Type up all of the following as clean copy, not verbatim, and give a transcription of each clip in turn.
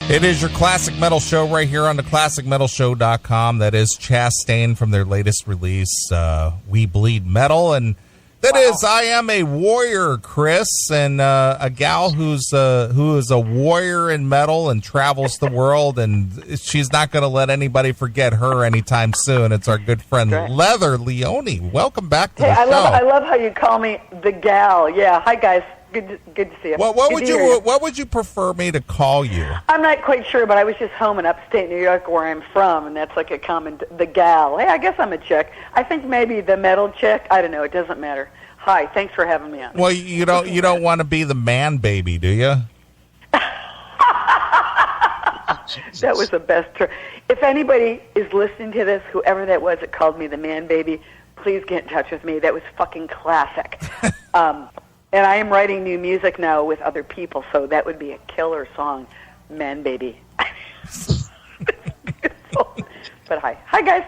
It is your Classic Metal Show right here on the ClassicMetalShow.com. That is Chastain from their latest release, We Bleed Metal. And that is I Am a Warrior, Chris, and a gal who is a warrior in metal and travels the world, and she's not going to let anybody forget her anytime soon. It's our good friend Leather Leone. Welcome back to the show. I love how you call me the gal. Yeah, hi guys. Good to see you. What would you prefer me to call you? I'm not quite sure, but I was just home in upstate New York where I'm from, and that's like a common, the gal. Hey, I guess I'm a chick. I think maybe the metal chick. I don't know. It doesn't matter. Hi, thanks for having me on. Well, you don't want to be the man baby, do you? That was the best term. If anybody is listening to this, whoever that was that called me the man baby, please get in touch with me. That was fucking classic. And I am writing new music now with other people, so that would be a killer song, Man Baby. But hi guys.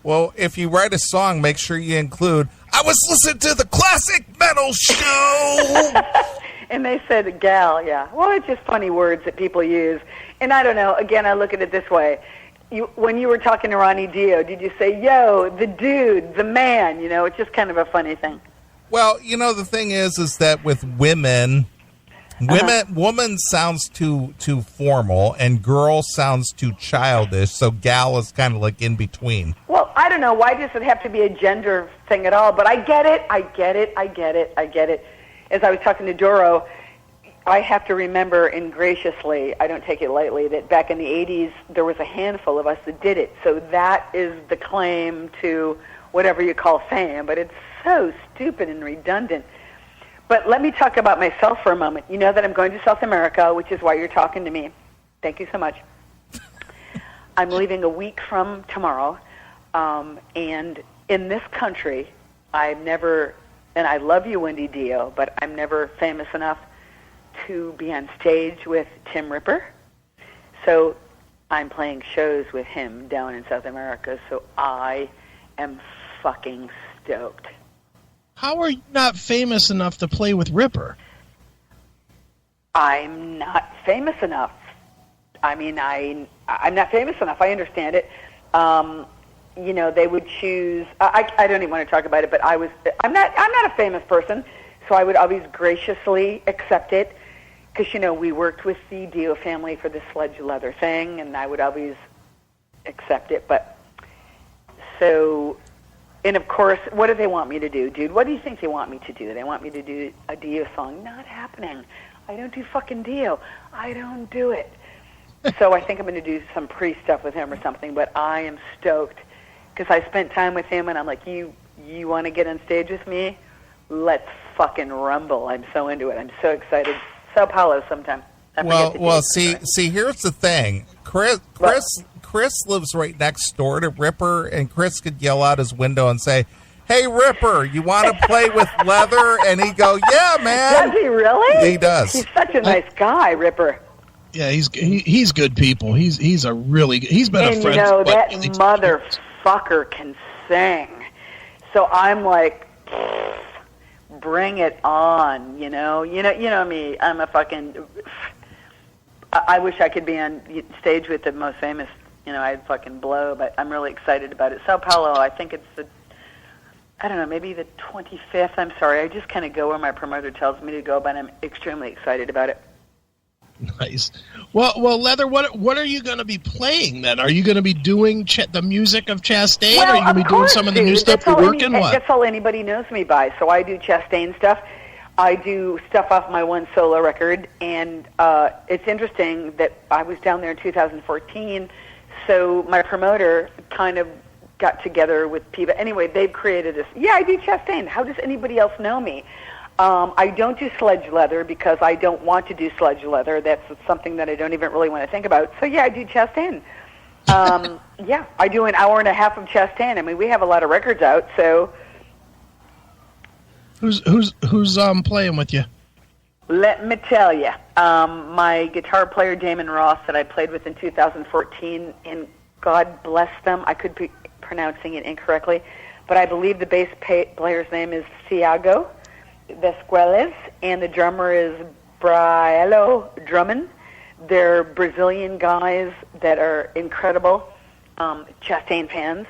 Well, if you write a song, make sure you include, I was listening to the Classic Metal Show. And they said gal, yeah. Well, it's just funny words that people use. And I don't know, again, I look at it this way. When you were talking to Ronnie Dio, did you say, yo, the dude, the man? You know, it's just kind of a funny thing. Well, the thing is that with women, woman sounds too formal, and girl sounds too childish. So gal is kind of like in between. Well, I don't know. Why does it have to be a gender thing at all? But I get it. As I was talking to Doro, I have to remember, and graciously, I don't take it lightly, that back in the 80s, there was a handful of us that did it. So that is the claim to whatever you call fame. But it's so stupid and redundant. But let me talk about myself for a moment. You know that I'm going to South America, which is why you're talking to me. Thank you so much. I'm leaving a week from tomorrow. And in this country, I've never, and I love you, Wendy Dio, but I'm never famous enough to be on stage with Tim Ripper. So I'm playing shows with him down in South America. So I am fucking stoked. How are you not famous enough to play with Ripper? I'm not famous enough. I mean, I'm not famous enough. I understand it. They would choose. I don't even want to talk about it, but I'm not a famous person, so I would always graciously accept it because we worked with the Dio family for the Sledge Leather thing, and I would always accept it. But so. And, of course, what do they want me to do, dude? What do you think they want me to do? They want me to do a Dio song. Not happening. I don't do fucking Dio. I don't do it. So I think I'm going to do some pre-stuff with him or something, but I am stoked because I spent time with him, and I'm like, you want to get on stage with me? Let's fucking rumble. I'm so into it. I'm so excited. Sao Paulo sometime. See, here's the thing. Chris lives right next door to Ripper, and Chris could yell out his window and say, hey, Ripper, you want to play with Leather? And he'd go, yeah, man. Does he really? He does. He's such a nice guy, Ripper. Yeah, he's good people. He's been a friend. And that motherfucker can sing. So I'm like, bring it on, You know me. I'm a fucking. I wish I could be on stage with the most famous. I'd fucking blow, but I'm really excited about it. Sao Paulo, I think it's maybe the 25th. I'm sorry. I just kind of go where my promoter tells me to go, but I'm extremely excited about it. Nice. Well, Leather, what are you going to be playing then? Are you going to be doing the music of Chastain? Or are you going to be doing some of the new stuff you're working on? That's all anybody knows me by. So I do Chastain stuff. I do stuff off my one solo record, and it's interesting that I was down there in 2014, so my promoter kind of got together with people. Anyway, they've created this. Yeah, I do Chastain. How does anybody else know me? I don't do Sledge Leather because I don't want to do Sledge Leather. That's something that I don't even really want to think about. So, yeah, I do Chastain. Yeah, I do an hour and a half of Chastain. I mean, we have a lot of records out, so... Who's playing with you? Let me tell you, my guitar player Damon Ross that I played with in 2014, and God bless them, I could be pronouncing it incorrectly, but I believe the bass player's name is Thiago Vesqueles, and the drummer is Briello Drummond. They're Brazilian guys that are incredible, Chastain fans.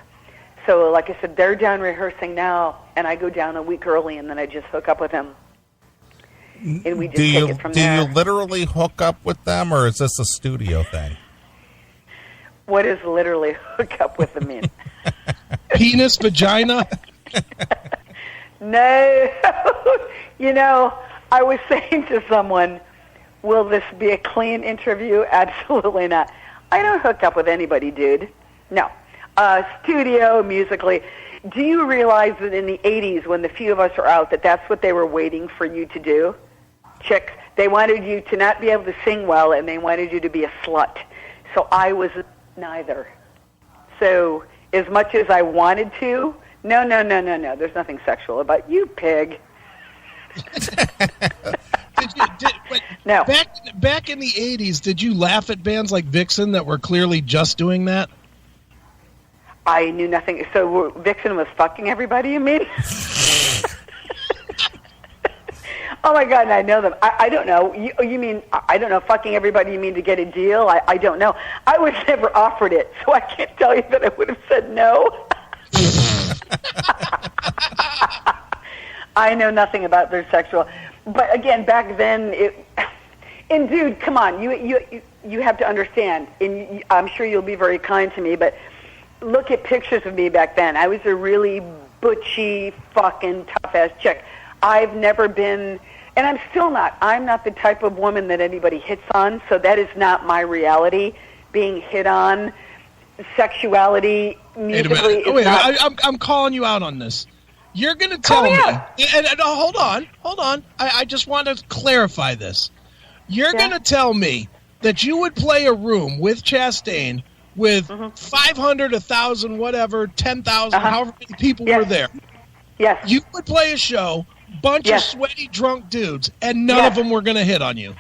So, like I said, they're down rehearsing now, and I go down a week early, and then I just hook up with them. And we just take it from there. Do you literally hook up with them, or is this a studio thing? What does literally hook up with them mean? Penis, vagina? No. You know, I was saying to someone, will this be a clean interview? Absolutely not. I don't hook up with anybody, dude. No. Studio, musically. Do you realize that in the 80s, when the few of us are out, that's what they were waiting for you to do? Chicks. They wanted you to not be able to sing well, and they wanted you to be a slut. So I was neither. So as much as I wanted to, no. There's nothing sexual about you, pig. No. Back in the 80s, did you laugh at bands like Vixen that were clearly just doing that? I knew nothing. So Vixen was fucking everybody, you mean? Oh, my God, and I know them. I don't know. You mean, I don't know, fucking everybody, you mean to get a deal? I don't know. I was never offered it, so I can't tell you that I would have said no. I know nothing about their sexual. But, again, back then, and, dude, come on, you have to understand, and I'm sure you'll be very kind to me, but look at pictures of me back then. I was a really butchy, fucking tough-ass chick. I've never been, and I'm still not. I'm not the type of woman that anybody hits on, so that is not my reality. Being hit on, sexuality, musically. Wait a minute. I'm calling you out on this. You're going to tell me. And hold on. I just want to clarify this. You're going to tell me that you would play a room with Chastain with 500, 1,000, whatever, 10,000, however many people were there. Yes. You would play a show, bunch of sweaty, drunk dudes, and none of them were going to hit on you.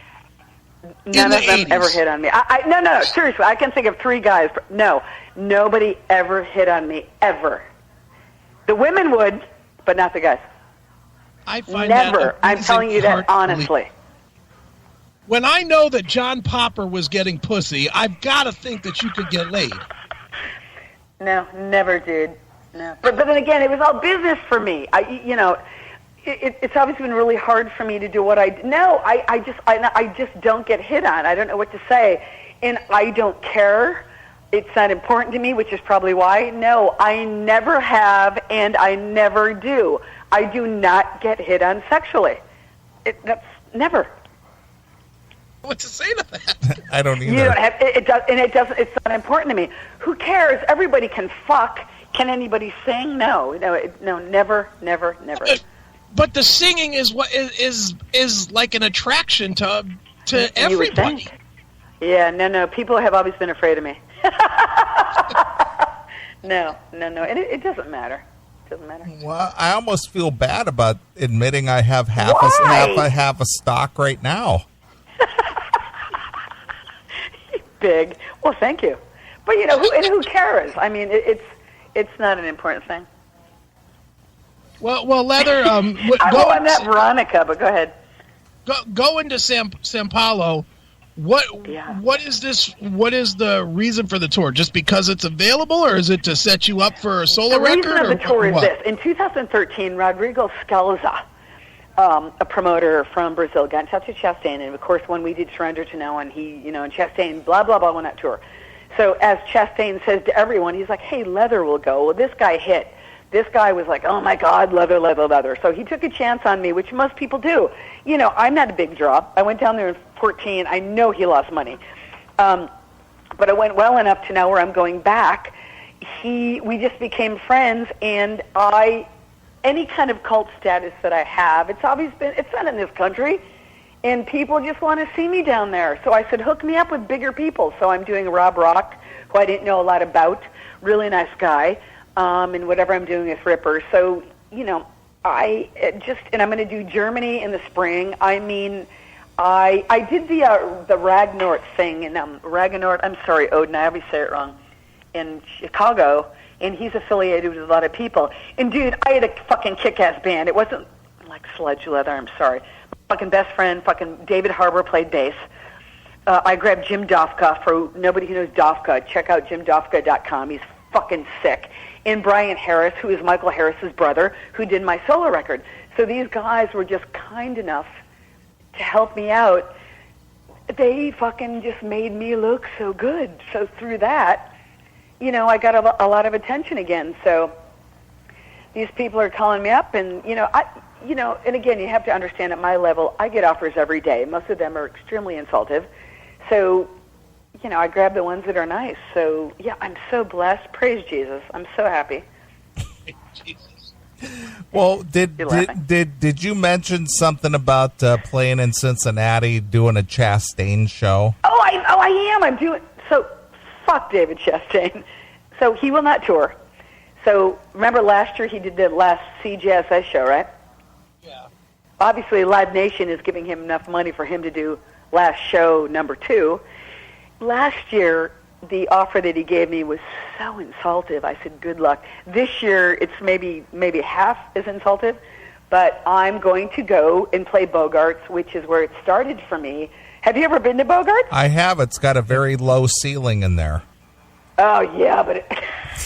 None of them ever hit on me. No, seriously, I can think of 3 guys. No, nobody ever hit on me, ever. The women would, but not the guys. I find never. I'm telling you that honestly. When I know that John Popper was getting pussy, I've got to think that you could get laid. No, never, dude. No. But then again, it was all business for me. It's always been really hard for me to do what I do. No, I just don't get hit on. I don't know what to say, and I don't care. It's not important to me, which is probably why. No, I never have, and I never do. I do not get hit on sexually. That's never. What to say to that? I don't either. You don't have it. Does, and it doesn't. It's not important to me. Who cares? Everybody can fuck. Can anybody sing? No, never. But the singing is what is like an attraction to everybody. Yeah, no. People have always been afraid of me. No, and it doesn't matter. Well, I almost feel bad about admitting I have half a stock right now. Big. Well, thank you. But who cares? I mean, it's not an important thing. Well, Leather. I'm not Veronica, but go ahead. Go into San Paulo. What is this? What is the reason for the tour? Just because it's available, or is it to set you up for a solo record? The reason of the tour is this: in 2013, Rodrigo Scalza, a promoter from Brazil, got in touch with Chastain, and of course, when we did Surrender to No One, he, and Chastain, blah blah blah, went on tour. So as Chastain says to everyone, he's like, "Hey, Leather will go." Well, this guy hit. This guy was like, "Oh my God, Leather." So he took a chance on me, which most people do. I'm not a big draw. I went down there in 14. I know he lost money, but I went well enough to know where I'm going back. We just became friends, and any kind of cult status that I have, it's not in this country, and people just want to see me down there. So I said, hook me up with bigger people. So I'm doing Rob Rock, who I didn't know a lot about, really nice guy. And whatever I'm doing with Ripper. So, and I'm going to do Germany in the spring. I mean, I did the Ragnort thing in Ragnort. I'm sorry, Odin, I always say it wrong. In Chicago, and he's affiliated with a lot of people. And dude, I had a fucking kick-ass band. It wasn't like Sludge Leather. I'm sorry. My fucking best friend, fucking David Harbour, played bass. I grabbed Jim Dofka. For nobody who knows Dofka, check out jimdofka.com. He's fucking sick. And Brian Harris, who is Michael Harris's brother, who did my solo record. So these guys were just kind enough to help me out. They fucking just made me look so good. So through that, you know, I got a lot of attention again. So these people are calling me up, and and again, you have to understand, at my level, I get offers every day. Most of them are extremely insultive. So, you know, I grab the ones that are nice. So, yeah, I'm so blessed. Praise Jesus. I'm so happy. Jesus. Well, did you mention something about playing in Cincinnati, doing a Chastain show? I am. I'm doing so. Fuck David Chastain. So he will not tour. So remember last year he did the last CJSS show, right? Yeah. Obviously, Live Nation is giving him enough money for him to do last show number 2. Last year, the offer that he gave me was so insultive. I said, good luck. This year, it's maybe half as insultive, but I'm going to go and play Bogart's, which is where it started for me. Have you ever been to Bogart? I have. It's got a very low ceiling in there. Oh, yeah, but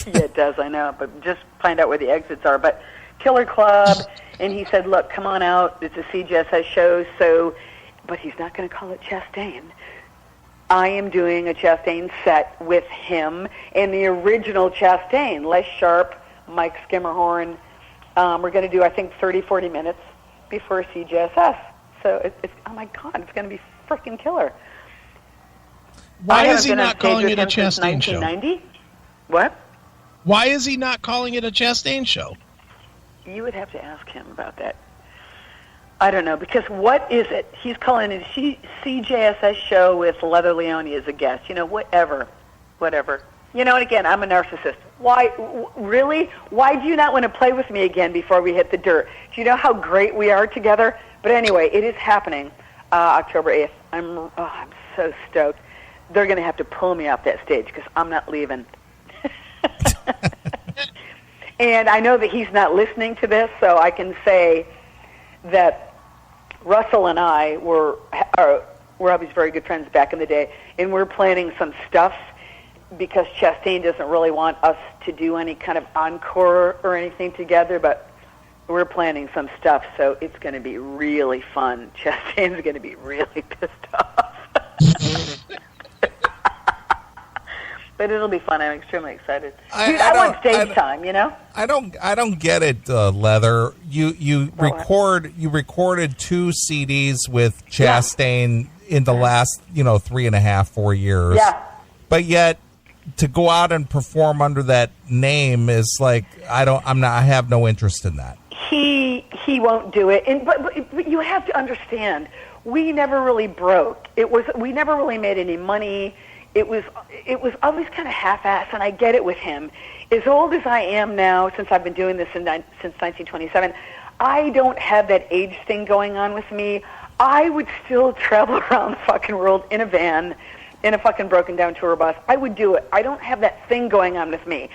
it does, I know. But just find out where the exits are. But Killer Club, and he said, look, come on out. It's a CJSS show, but he's not going to call it Chastain. I am doing a Chastain set with him and the original Chastain, Les Sharp, Mike Skimmerhorn. We're going to do, I think, 30, 40 minutes before CJSS. So it's oh, my God, it's going to be freaking killer. Why is he not calling it a Chastain show? 1990? What? Why is he not calling it a Chastain show? You would have to ask him about that. I don't know, because what is it? He's calling it a CJSS show with Leather Leone as a guest. You know, whatever. You know, and again, I'm a narcissist. Why, really? Why do you not want to play with me again before we hit the dirt? Do you know how great we are together? But anyway, it is happening October 8th. I'm so stoked. They're going to have to pull me off that stage because I'm not leaving. And I know that he's not listening to this, so I can say that Russell and I were always very good friends back in the day, and we're planning some stuff because Chastain doesn't really want us to do any kind of encore or anything together, but we're planning some stuff, so it's going to be really fun. Chastain's going to be really pissed off. But it'll be fun. I'm extremely excited. I want stage time, you know? I don't get it, Leather. You recorded 2 CDs with Chastain in the last 3.5, 4 years. Yeah. But yet to go out and perform under that name is like I have no interest in that. He won't do it. But you have to understand, we never really broke. We never really made any money. It was always kind of half-assed, and I get it with him. As old as I am now, since I've been doing this since 1927, I don't have that age thing going on with me. I would still travel around the fucking world in a van, in a fucking broken-down tour bus. I would do it. I don't have that thing going on with me.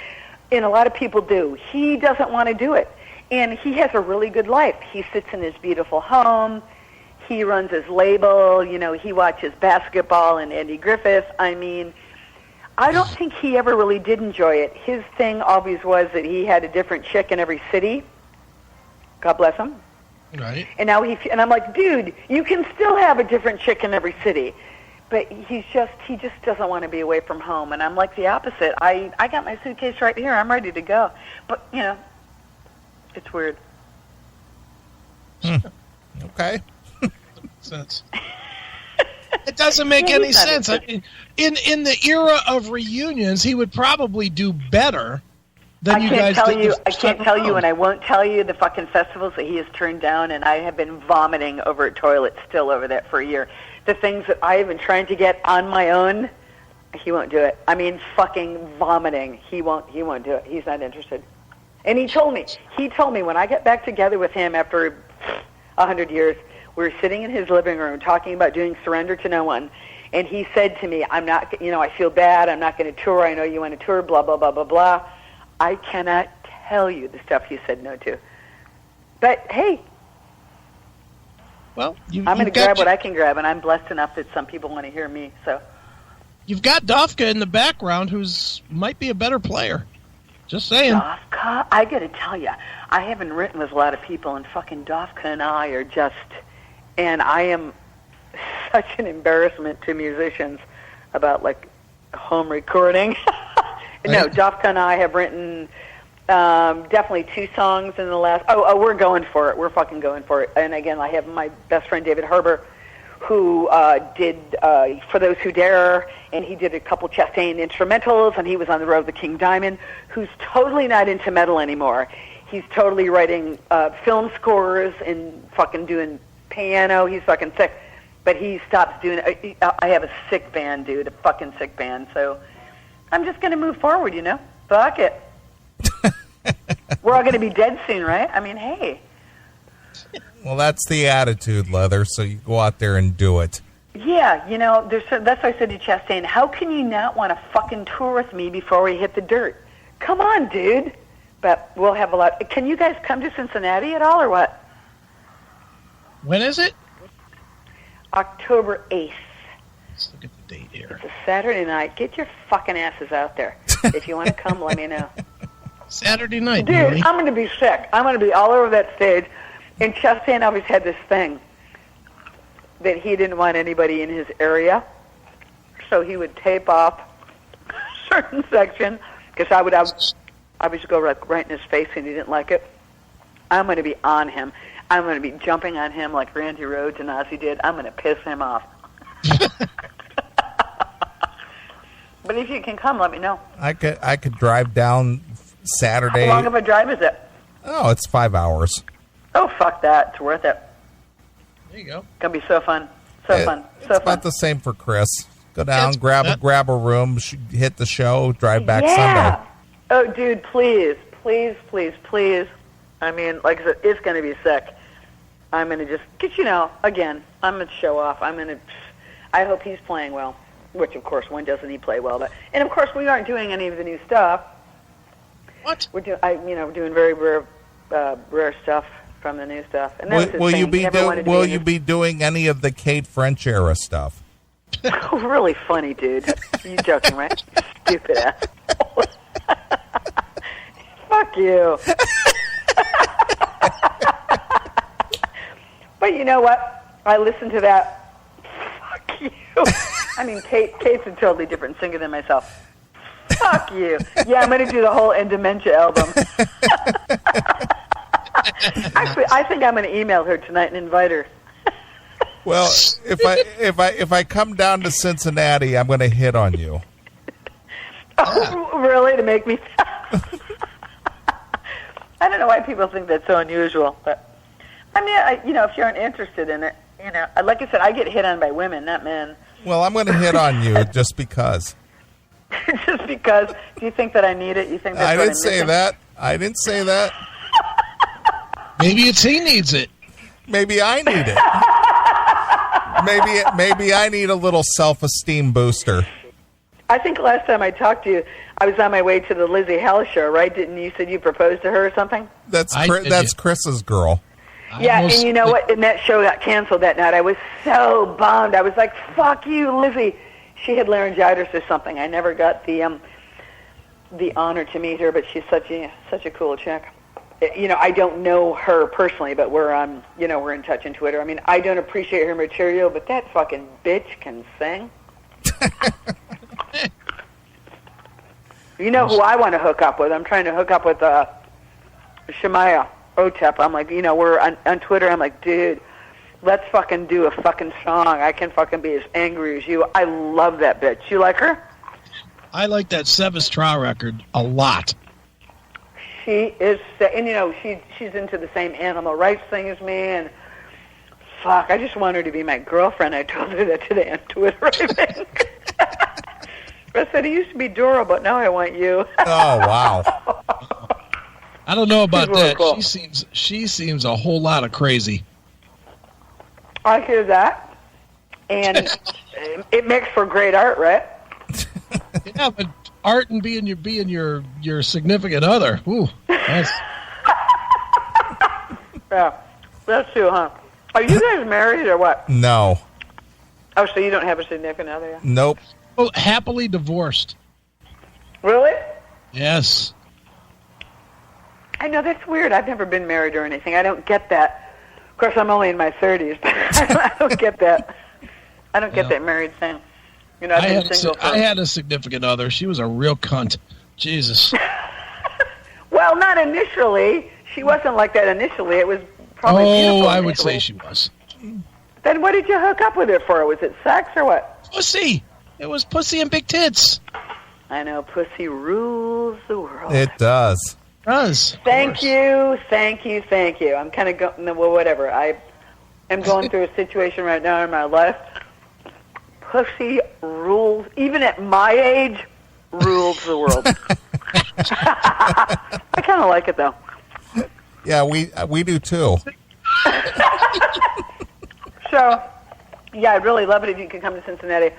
And a lot of people do. He doesn't want to do it. And he has a really good life. He sits in his beautiful home. He runs his label, he watches basketball and Andy Griffith. I mean, I don't think he ever really did enjoy it. His thing always was that he had a different chick in every city. God bless him. Right. And now and I'm like, dude, you can still have a different chick in every city. But he just doesn't want to be away from home. And I'm like the opposite. I got my suitcase right here. I'm ready to go. But, it's weird. Okay. Sense. It doesn't make any sense. I mean, in the era of reunions, he would probably do better than you guys did. I can't tell you, and I won't tell you the fucking festivals that he has turned down, and I have been vomiting over a toilet still over that for a year. The things that I have been trying to get on my own, he won't do it. I mean, fucking vomiting. He won't do it. He's not interested. And he told me when I get back together with him after 100 years, we were sitting in his living room talking about doing Surrender to No One, and he said to me, I'm not, I feel bad, I'm not going to tour, I know you want to tour, blah, blah, blah, blah, blah. I cannot tell you the stuff he said no to. But, hey, Well, I'm going to grab what I can grab, and I'm blessed enough that some people want to hear me. So you've got Dofka in the background, who's might be a better player. Just saying. Dofka, I got to tell you, I haven't written with a lot of people, and fucking Dofka and I are just, and I am such an embarrassment to musicians about like home recording. No, Dofka and I have written definitely 2 songs in the last. Oh, we're going for it. We're fucking going for it. And again, I have my best friend David Harbour, who did For Those Who Dare, and he did a couple Chastain instrumentals, and he was on the road with King Diamond, who's totally not into metal anymore. He's totally writing film scores and fucking doing piano. He's fucking sick. But he stops doing it. I have a sick band, dude, a fucking sick band. So I'm just going to move forward, you know? Fuck it. We're all going to be dead soon, right? I mean, hey. Well, that's the attitude, Leather, so you go out there and do it. Yeah, you know, that's why I said to Chastain, how can you not want to fucking tour with me before we hit the dirt? Come on, dude. But we'll have a lot. Can you guys come to Cincinnati at all or what? When is it? October 8th. Let's look at the date here. It's a Saturday night. Get your fucking asses out there. If you want to come, let me know. Saturday night, dude. really? I'm going to be sick. I'm going to be all over that stage. And Chastain always had this thing that he didn't want anybody in his area, so he would tape off a certain section because I would just go right in his face, and he didn't like it. I'm going to be on him. I'm going to be jumping on him like Randy Rhoads and Ozzy did. I'm going to piss him off. But if you can come, let me know. I could drive down Saturday. How long of a drive is it? Oh, it's 5 hours. Oh, fuck that. It's worth it. There you go. It's going to be so fun. So fun. It's about the same for Chris. Go down, grab a room, hit the show, drive back Sunday. Oh, dude, please. Please, please, please. I mean, like I said, it's going to be sick. I'm going to just, because, you know, again, I'm going to show off. I hope he's playing well, which, of course, when doesn't he play well? But, and, of course, we aren't doing any of the new stuff. What? We're doing very rare stuff from the new stuff. And will you be doing any of the Kate French era stuff? Really funny, dude. You joking, right? Stupid ass. Fuck you. But you know what? I listened to that. Fuck you. I mean, Kate's a totally different singer than myself. Fuck you. Yeah, I'm going to do the whole In Dementia album. Actually, I think I'm going to email her tonight and invite her. Well, if I come down to Cincinnati, I'm going to hit on you. Oh, really? To make me? I don't know why people think that's so unusual, but I mean, if you aren't interested in it, like I said, I get hit on by women, not men. Well, I'm going to hit on you just because. Just because? Do you think that I need it? You think that's I didn't say that. I didn't say that. Maybe it's he needs it. Maybe I need it. Maybe I need a little self-esteem booster. I think last time I talked to you, I was on my way to the Lizzie Hell show, right? Didn't you said you proposed to her or something? That's Chris's girl. Yeah, and you know what? And that show got canceled that night. I was so bummed. I was like, "Fuck you, Lizzie." She had laryngitis or something. I never got the honor to meet her, but she's such a cool chick. I don't know her personally, but we're in touch on Twitter. I mean, I don't appreciate her material, but that fucking bitch can sing. You know who I want to hook up with? I'm trying to hook up with Shemaya Otep. I'm like, we're on Twitter. I'm like, dude, let's fucking do a fucking song. I can fucking be as angry as you. I love that bitch. You like her? I like that Sevistra record a lot. She is, and she's into the same animal rights thing as me, and fuck, I just want her to be my girlfriend. I told her that today on Twitter, I think. I said, he used to be Dora, but now I want you. Oh, wow. I don't know about really that. Cool. She seems a whole lot of crazy. I hear that, and it makes for great art, right? Yeah, but art and being your significant other. Ooh, that's... Yeah, that's true, huh? Are you guys married or what? No. Oh, so you don't have a significant other yet? Nope. Oh, happily divorced. Really? Yes. I know, that's weird. I've never been married or anything. I don't get that. Of course, I'm only in my 30s, but I don't get that. I don't get that married thing. You know, I've been single I had a significant other. She was a real cunt. Jesus. Well, not initially. She wasn't like that initially. It was probably beautiful I would initially. say she was. Then what did you hook up with her for? Was it sex or what? Pussy. It was pussy and big tits. I know, pussy rules the world. It does. It does. Thank you. I'm kind of going, well, whatever. I am going through a situation right now in my life. Pussy rules, even at my age, rules the world. I kind of like it, though. Yeah, we do too. So, yeah, I'd really love it if you could come to Cincinnati.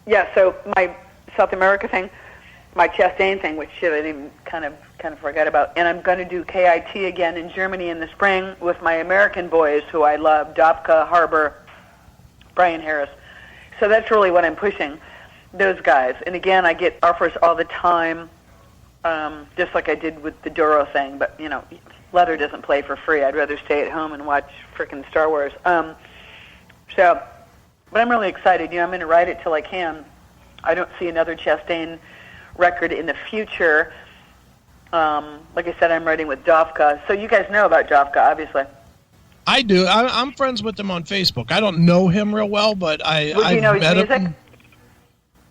Yeah, so my South America thing, my Chastain thing, which shit I didn't kind of forgot about, and I'm going to do KIT again in Germany in the spring with my American boys who I love, Dopka, Harbour, Brian Harris. So that's really what I'm pushing, those guys. And again, I get offers all the time, just like I did with the Doro thing, but, you know, Leather doesn't play for free. I'd rather stay at home and watch frickin' Star Wars. But I'm really excited. You know, I'm going to ride it till I can. I don't see another Chastain record in the future. Like I said, I'm writing with Dovka. So you guys know about Dovka, obviously. I do. I'm friends with him on Facebook. I don't know him real well, but I've do you know his met music?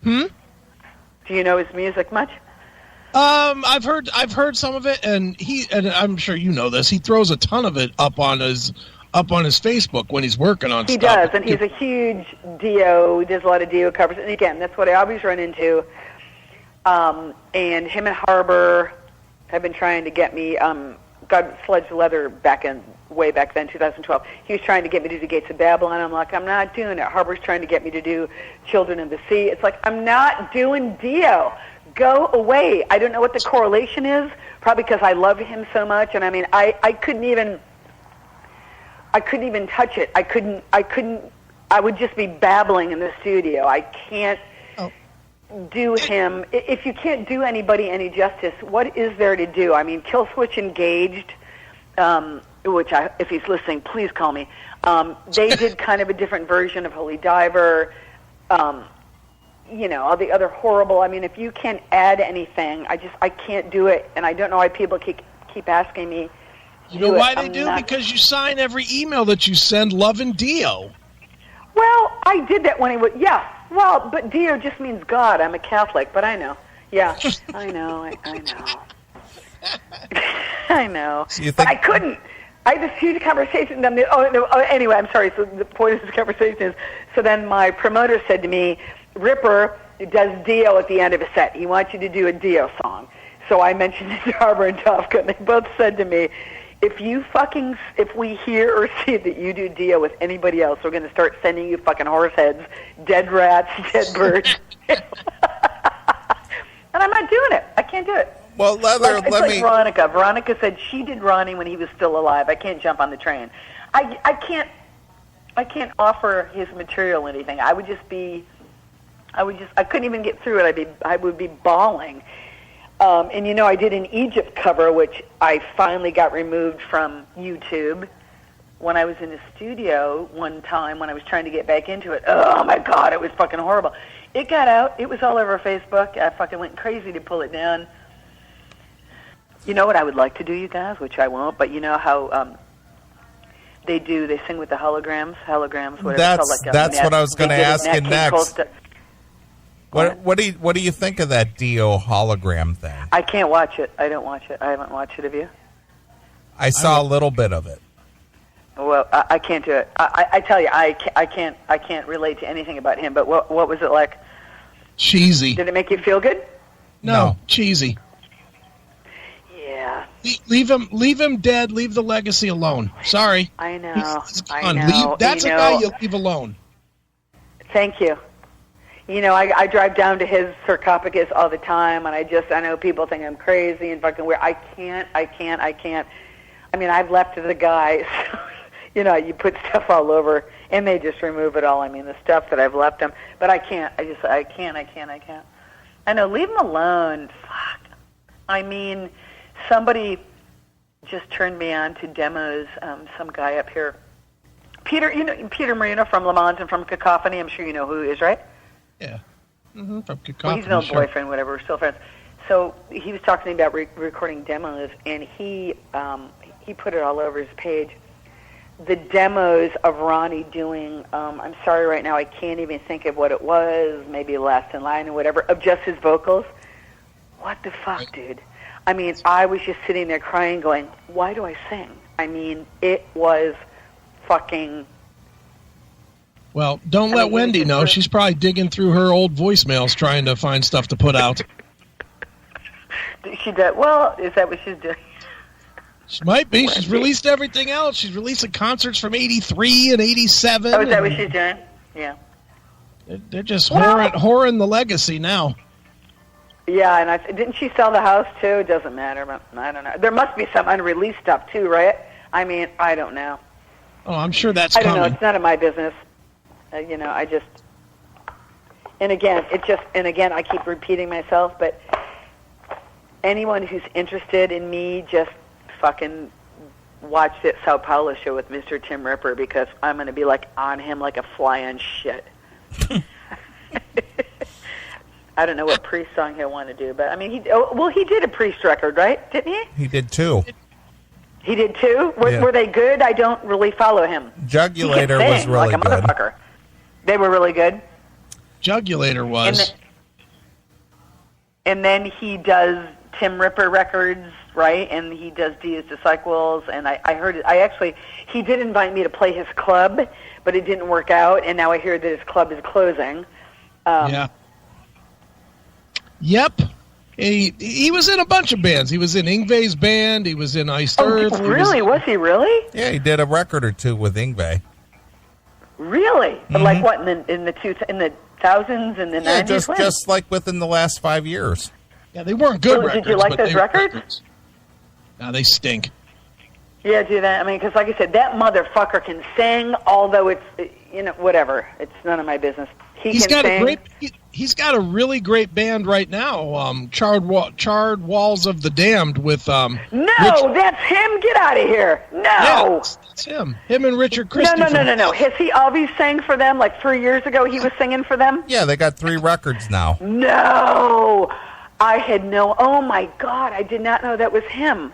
him. Do you know his music much? I've heard some of it, and I'm sure you know this. He throws a ton of it up on his Facebook when he's working on stuff. He does, and he's a huge Dio. He does a lot of Dio covers. And again, that's what I always run into. And him and Harbour have been trying to get me. God, Sledge Leather way back then, 2012. He was trying to get me to do Gates of Babylon. I'm like, I'm not doing it. Harbour's trying to get me to do Children of the Sea. It's like, I'm not doing Dio. Go away. I don't know what the correlation is. Probably because I love him so much. And I mean, I couldn't even touch it. I would just be babbling in the studio. I can't do him. If you can't do anybody any justice, what is there to do? I mean, Killswitch Engaged, which if he's listening, please call me. They did kind of a different version of Holy Diver. You know, all the other horrible. I mean, if you can't add anything, I can't do it. And I don't know why people keep asking me. You know why they do? Because you sign every email that you send, loving Dio. Well, I did that when he was, yeah. Well, but Dio just means God. I'm a Catholic, but I know. Yeah, I know. I know. So you think, but I couldn't. I had this huge conversation. Anyway, I'm sorry. So the point of this conversation is, so then my promoter said to me, Ripper does Dio at the end of a set. He wants you to do a Dio song. So I mentioned it to Harbour and Dovka, and they both said to me, if we hear or see that you do Dio with anybody else, we're going to start sending you fucking horse heads, dead rats, dead birds. And I'm not doing it. I can't do it. well, Leather, It's like Veronica. Veronica said she did Ronnie when he was still alive. I can't jump on the train. I can't offer his material anything. I couldn't even get through it. I would be bawling. And, you know, I did an Egypt cover, which I finally got removed from YouTube when I was in the studio one time when I was trying to get back into it. Oh, my God, it was fucking horrible. It got out. It was all over Facebook. I fucking went crazy to pull it down. You know what I would like to do, you guys, which I won't, but you know how they sing with the holograms, whatever. That's what I was going to ask you next. What do you think of that Dio hologram thing? I can't watch it. I don't watch it. I haven't watched it. Have you? I saw a little bit of it. Well, I can't do it. I tell you, I can't relate to anything about him. But what was it like? Cheesy. Did it make you feel good? No. Cheesy. Yeah. Leave him dead. Leave the legacy alone. Sorry. I know. I know. That's a guy you leave alone. Thank you. You know, I drive down to his sarcophagus all the time, and I know people think I'm crazy and fucking weird. I can't. I mean, I've left the guy. So you know, you put stuff all over, and they just remove it all. I mean, the stuff that I've left them, but I can't. I can't. I know, leave them alone. Fuck. I mean, somebody just turned me on to demos. Some guy up here, Peter. You know Peter Marino from Le Mans and from Cacophony. I'm sure you know who he is, right? Yeah. From Cacophony. Well, he's no boyfriend, whatever. We're still friends. So he was talking to me about recording demos, and he put it all over his page. The demos of Ronnie doing, I'm sorry right now, I can't even think of what it was, maybe Last in Line or whatever, of just his vocals. What the fuck, dude? I mean, I was just sitting there crying going, why do I sing? I mean, it was fucking... Well, don't let Wendy know. She's probably digging through her old voicemails trying to find stuff to put out. She did. Well, is that what she's doing? She might be. She's released everything else. She's releasing concerts from 83 and 87. Oh, is that what she's doing? Yeah. They're just whoring the legacy now. Yeah, and didn't she sell the house too? It doesn't matter, but I don't know. There must be some unreleased stuff too, right? I mean, I don't know. Oh, I'm sure that's coming. I don't know. It's none of my business. You know, I just... And again, I keep repeating myself, but anyone who's interested in me, just fucking watch that Sao Paulo show with Mr. Tim Ripper, because I'm going to be like on him like a fly on shit. I don't know what Priest song he'll want to do, but I mean, he did a Priest record, right? Didn't he? He did too. He did too? Were they good? I don't really follow him. Jugulator was really like a good. Motherfucker. They were really good. Jugulator was. And then he does Tim Ripper records, right? And he does Dia's Disciples. And I heard it. He did invite me to play his club, but it didn't work out. And now I hear that his club is closing. Yeah. Yep. He was in a bunch of bands. He was in Yngwie's band. He was in Iced Earth. Really? Was he really? Yeah, he did a record or two with Yngwie. Really? Mm-hmm. Like what, in the thousands and the 90s? Yeah, just like within the last 5 years. Yeah, they weren't good records. Did you like those records? No, they stink. Yeah, do that. I mean, because like I said, that motherfucker can sing, although it's, you know, whatever. It's none of my business. He's got a really great band right now, Charred Walls of the Damned with... No, that's him! Get out of here! No! Yeah, that's him. Him and Richard Christie. No. Has he always sang for them? Like 3 years ago he was singing for them? Yeah, they got 3 records now. No! I had no... Oh, my God, I did not know that was him.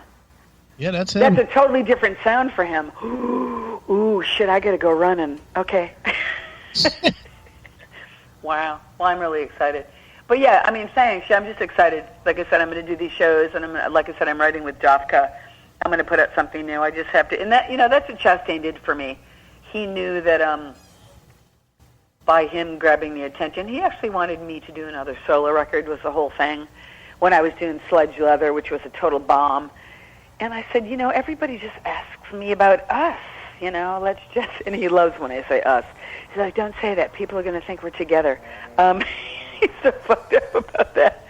Yeah, that's him. That's a totally different sound for him. Ooh, shit, I gotta go running. Okay. Wow. Well, I'm really excited. But yeah, I mean, thanks. Yeah, I'm just excited. Like I said, I'm going to do these shows, and like I said, I'm writing with Dofka. I'm going to put out something new. I just have to, and that, you know, that's what Chastain did for me. He knew that by him grabbing the attention, he actually wanted me to do another solo record. Was the whole thing when I was doing Sledge Leather, which was a total bomb. And I said, you know, everybody just asks me about us. You know, let's just, and he loves when I say us. He's like, don't say that. People are going to think we're together. He's so fucked up about that.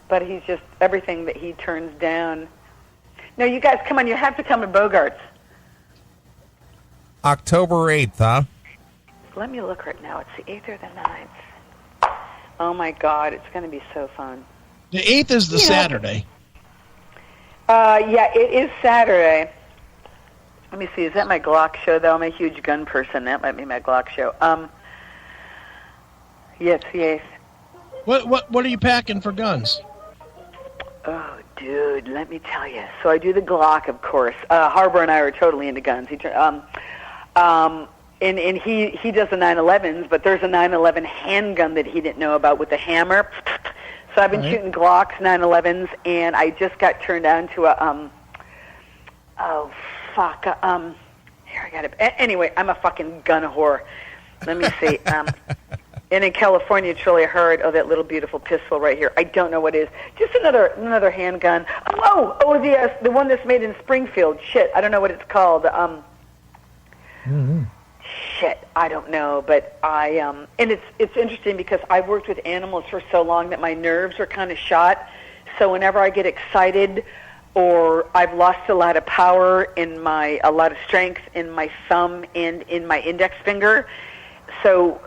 But he's just, everything that he turns down. No, you guys, come on, you have to come to Bogart's. October 8th, huh? Let me look right now. It's the 8th or the 9th. Oh, my God, it's going to be so fun. The 8th is the Saturday. Yeah, it is Saturday. Let me see. Is that my Glock show, though? I'm a huge gun person. That might be my Glock show. Yeah, it's the 8th. What are you packing for guns? Oh, dude, let me tell you. So I do the Glock, of course. Harbor and I are totally into guns. And he does the 911s, but there's a 911 handgun that he didn't know about with the hammer. So I've been shooting Glocks, 911s, and I just got turned on to a here, I got it. Anyway, I'm a fucking gun whore. Let me see. And in California, it's really hard. Oh, that little beautiful pistol right here. I don't know what it is. Just another handgun. The one that's made in Springfield. Shit, I don't know what it's called. Shit, I don't know. But and it's interesting because I've worked with animals for so long that my nerves are kind of shot. So whenever I get excited, or I've lost a lot of power a lot of strength in my thumb and in my index finger. So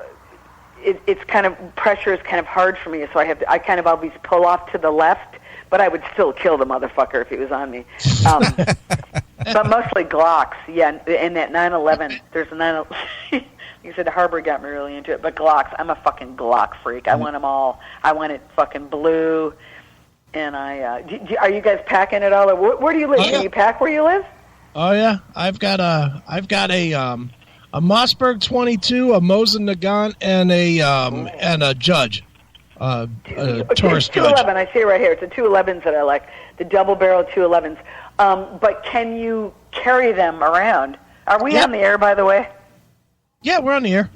it's kind of, pressure is kind of hard for me. So I kind of always pull off to the left, but I would still kill the motherfucker if he was on me. But mostly Glocks, yeah. And that 911, there's a 911. You said Harbor got me really into it, but Glocks, I'm a fucking Glock freak. I want them all. I want it fucking blue. And are you guys packing it all? Or where do you live? Oh, yeah. Can you pack where you live? Oh yeah, I've got a Mossberg 22, a Mosin Nagant, and a Judge, Taurus Judge. 211. I see it right here. It's the 211s that I like, the double barrel 211s. But can you carry them around? Are we on the air, by the way? Yeah, we're on the air.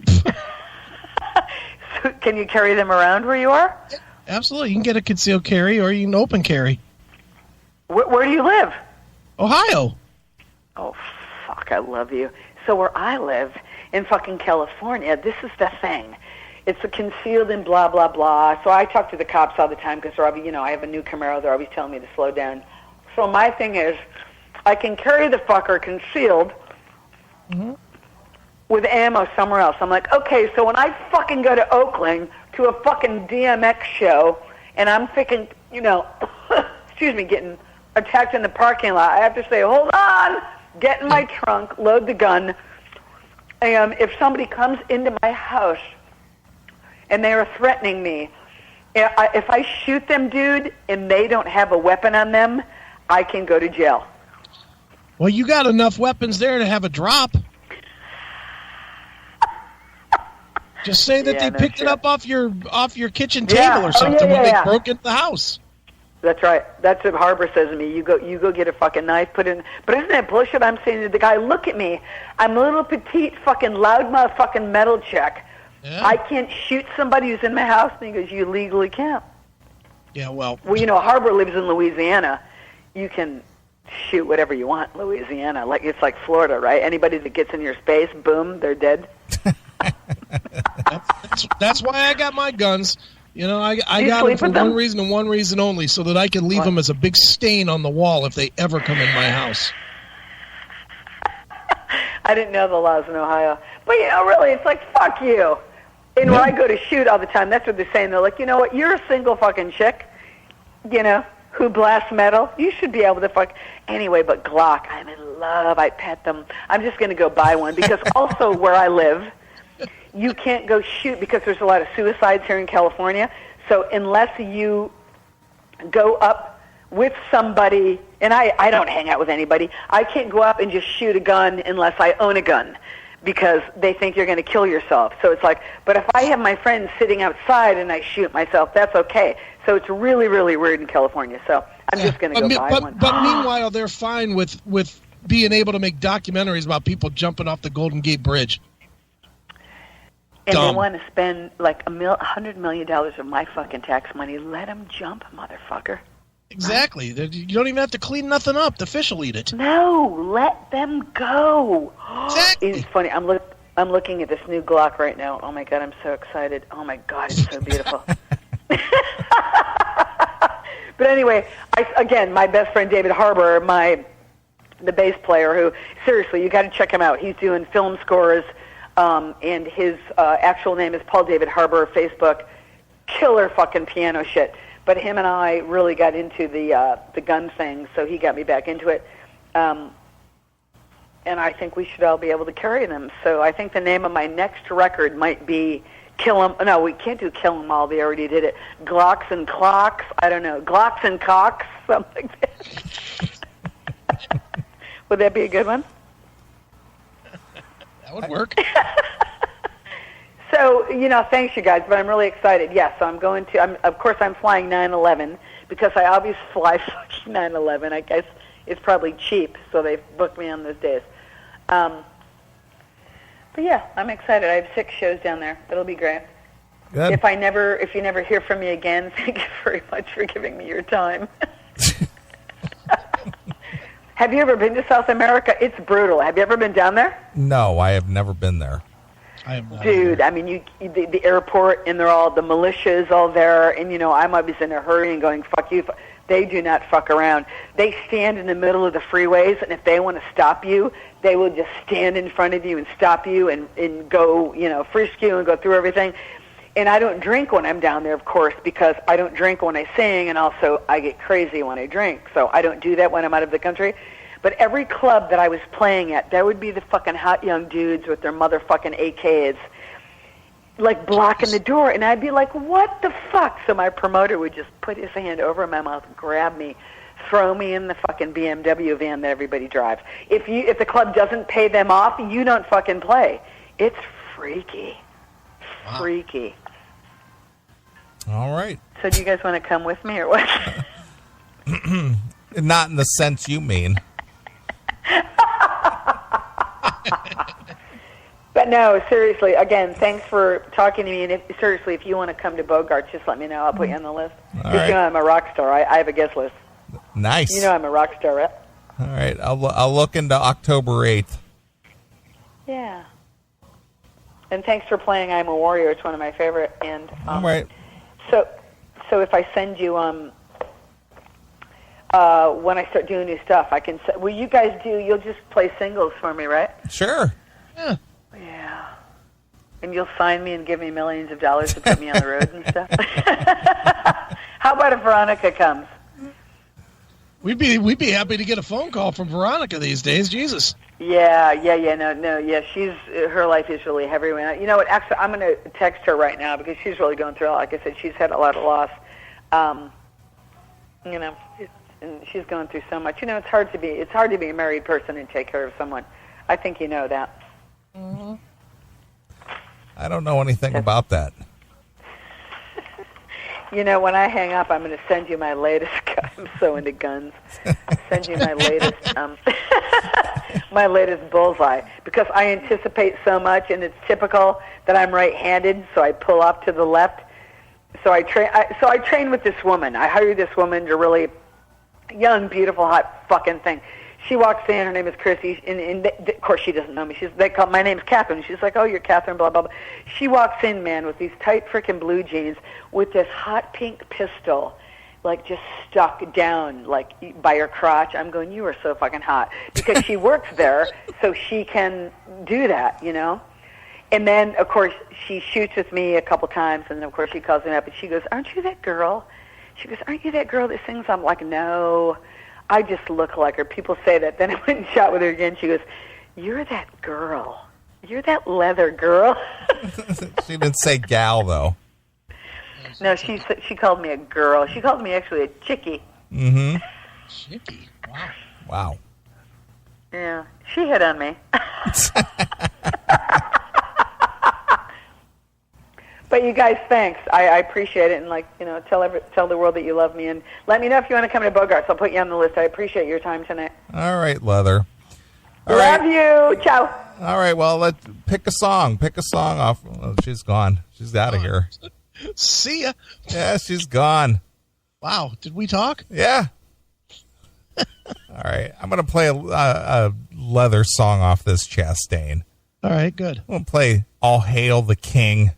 So can you carry them around where you are? Yeah, absolutely. You can get a concealed carry or you can open carry. Where do you live? Ohio. Oh, fuck, I love you. So where I live, in fucking California, this is the thing. It's a concealed and blah, blah, blah. So I talk to the cops all the time because they're always, I have a new Camaro. They're always telling me to slow down. So my thing is, I can carry the fucker concealed with ammo somewhere else. I'm like, okay, so when I fucking go to Oakland to a fucking DMX show, and I'm thinking, excuse me, getting attacked in the parking lot, I have to say, hold on, get in my trunk, load the gun, and if somebody comes into my house and they are threatening me, if I shoot them, dude, and they don't have a weapon on them, I can go to jail. Well, you got enough weapons there to have a drop. Just say that they picked it up off your kitchen table or something when they broke into the house. That's right. That's what Harbor says to me. You go get a fucking knife, put in. But isn't that bullshit? I'm saying to the guy, look at me. I'm a little petite, fucking loudmouth, fucking metal check. Yeah. I can't shoot somebody who's in my house. And he goes, you legally can't. Yeah, well. Well, Harbor lives in Louisiana. You can shoot whatever you want in Louisiana. It's like Florida, right? Anybody that gets in your space, boom, they're dead. That's why I got my guns. I got them for one reason and one reason only, so that I can leave them as a big stain on the wall if they ever come in my house. I didn't know the laws in Ohio. But, really, it's like, fuck you. And when I go to shoot all the time, that's what they're saying. They're like, you know what, you're a single fucking chick, who blasts metal. You should be able to fuck. Anyway, but Glock, I'm in love. I pet them. I'm just going to go buy one because also where I live, you can't go shoot because there's a lot of suicides here in California. So unless you go up with somebody, and I don't hang out with anybody, I can't go up and just shoot a gun unless I own a gun because they think you're going to kill yourself. So it's like, but if I have my friends sitting outside and I shoot myself, that's okay. So it's really, really weird in California. So I'm just going to go buy one. But meanwhile, they're fine with being able to make documentaries about people jumping off the Golden Gate Bridge. And they want to spend like $100 million of my fucking tax money. Let them jump, motherfucker. Exactly. You don't even have to clean nothing up. The fish will eat it. No, let them go. Exactly. It's funny. I'm looking at this new Glock right now. Oh my God, I'm so excited. Oh my God, it's so beautiful. But anyway, again, my best friend David Harbor, the bass player, who seriously, you got to check him out. He's doing film scores. And his actual name is Paul David Harbor, Facebook, killer fucking piano shit. But him and I really got into the gun thing, so he got me back into it. And I think we should all be able to carry them. So I think the name of my next record might be Kill 'em. No, we can't do Kill 'em all. They already did it. Glocks and Clocks. I don't know. Glocks and Cocks, something like that. Would that be a good one? That would work. So, thanks you guys, but I'm really excited. Yes, so I'm going to, of course I'm flying 911 because I always fly fucking 911. I guess it's probably cheap, so they've booked me on those days. But yeah, I'm excited. I have 6 shows down there. It'll be great. Good. If you never hear from me again, thank you very much for giving me your time. Have you ever been to South America? It's brutal. Have you ever been down there? No, I have never been there. I am not. Dude, I mean, the airport, and they're all, the militia's all there, and, I'm always in a hurry and going, fuck you. They do not fuck around. They stand in the middle of the freeways, and if they want to stop you, they will just stand in front of you and stop you and go, frisk you and go through everything. And I don't drink when I'm down there, of course, because I don't drink when I sing, and also I get crazy when I drink. So I don't do that when I'm out of the country. But every club that I was playing at, there would be the fucking hot young dudes with their motherfucking AKs, like blocking the door, and I'd be like, what the fuck? So my promoter would just put his hand over my mouth, grab me, throw me in the fucking BMW van that everybody drives. If the club doesn't pay them off, you don't fucking play. It's freaky. Wow. Freaky. All right. So do you guys want to come with me or what? Not in the sense you mean. But no, seriously, again, thanks for talking to me. And seriously, if you want to come to Bogart, just let me know. I'll put you on the list. All Just right. you know I'm a rock star. I have a guest list. Nice. You know I'm a rock star, right? All right. I'll look into October 8th. Yeah. And thanks for playing I'm a Warrior. It's one of my favorite. And All right. So if I send you when I start doing new stuff, I can. Will you guys you'll just play singles for me, right? Sure. Yeah. Yeah. And you'll sign me and give me millions of dollars to put me on the road and stuff. How about if Veronica comes? We'd be happy to get a phone call from Veronica these days. Jesus. Yeah. No. Her life is really heavy right now. You know what? Actually, I'm going to text her right now because she's really going through it. Like I said, she's had a lot of loss. And she's going through so much. It's hard to be a married person and take care of someone. I think you know that. Mm-hmm. I don't know anything about that. When I hang up, I'm going to send you my latest. I'm so into guns. I'll send you my latest, my latest bullseye because I anticipate so much, and it's typical that I'm right-handed, so I pull off to the left. So I train with this woman. I hired this woman to really young, beautiful, hot fucking thing. She walks in. Her name is Chrissy, and of course she doesn't know me. My name's Catherine. She's like, oh, you're Catherine, blah, blah, blah. She walks in, man, with these tight frickin' blue jeans with this hot pink pistol, like just stuck down, like by her crotch. I'm going, you are so fucking hot. Because she works there, so she can do that, And then, of course, she shoots with me a couple times, and then, of course, she calls me up, and she goes, aren't you that girl? She goes, aren't you that girl that sings? I'm like, no. I just look like her. People say that. Then I went and shot with her again. She goes, you're that girl. You're that leather girl. She didn't say gal, though. No, she called me a girl. She called me actually a chickie. Mm-hmm. Chickie. Wow. Wow. Yeah. She hit on me. But you guys, thanks. I appreciate it. And tell the world that you love me. And let me know if you want to come to Bogart's. I'll put you on the list. I appreciate your time tonight. All right, Leather. Love you. Ciao. All right, well, let's pick a song. Pick a song off. Oh, she's gone. She's out of here. See ya. Yeah, she's gone. Wow. Did we talk? Yeah. All right. I'm going to play a Leather song off this Chastain. All right, good. I'm going to play All Hail the King.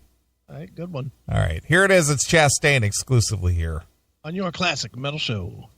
All right, good one. All right. Here it is. It's Chastain exclusively here On your classic metal show.